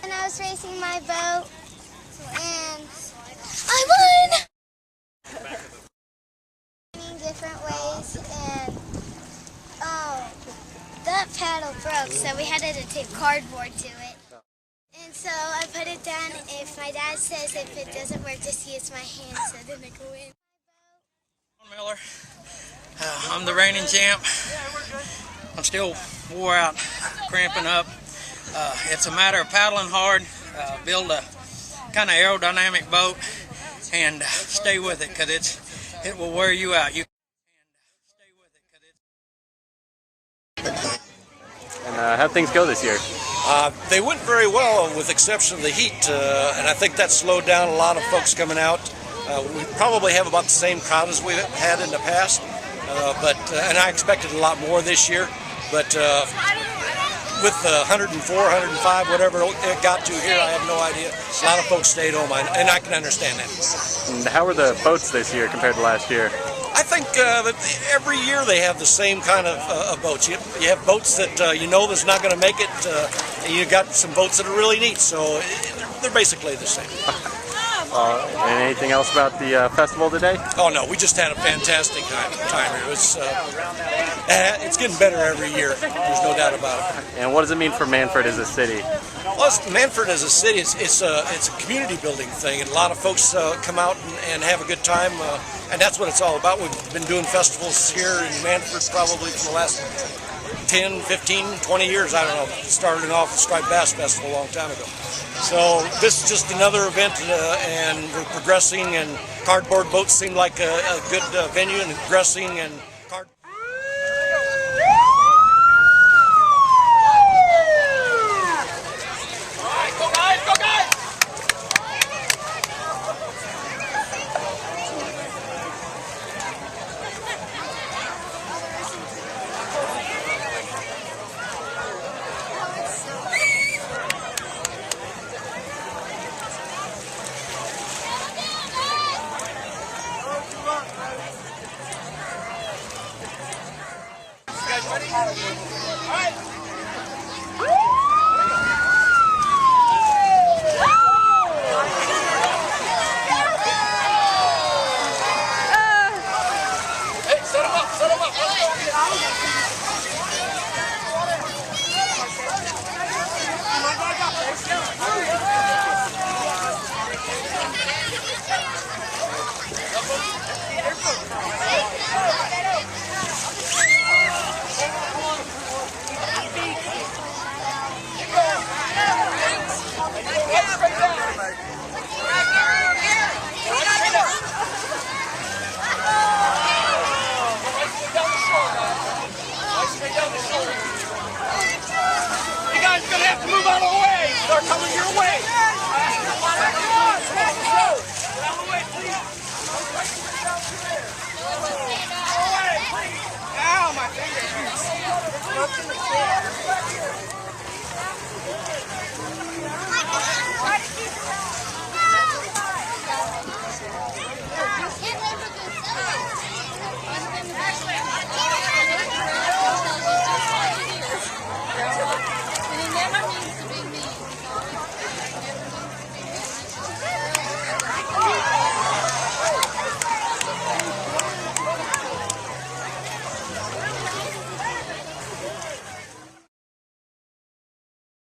and I was racing my boat, and I won! Different ways, and that paddle broke, so we had to tape cardboard to it. And so I put it down. If my dad says if it doesn't work, just use my hand, so then I go in. Miller, I'm the reigning champ. I'm still wore out, cramping up. It's a matter of paddling hard, build a kind of aerodynamic boat, and stay with it, because it will wear you out. And how'd things go this year? They went very well, with exception of the heat, and I think that slowed down a lot of folks coming out. We probably have about the same crowd as we've had in the past, and I expected a lot more this year. But with 104, 105, whatever it got to here, I have no idea. A lot of folks stayed home, and I can understand that. And how were the boats this year compared to last year? I think that every year they have the same kind of boats. You have boats that you know that's not going to make it, and you got some boats that are really neat. So they're basically the same. And anything else about the festival today? Oh no, we just had a fantastic time here. It was, it's getting better every year. There's no doubt about it. And what does it mean for Mannford as a city? Well, Mannford as a city, it's a community building thing, and a lot of folks come out and have a good time, and that's what it's all about. We've been doing festivals here in Mannford probably for the last 10, 15, 20 years, I don't know. Starting off with Striped Bass Festival a long time ago. So this is just another event, and we're progressing, and cardboard boats seem like a good venue, and progressing, and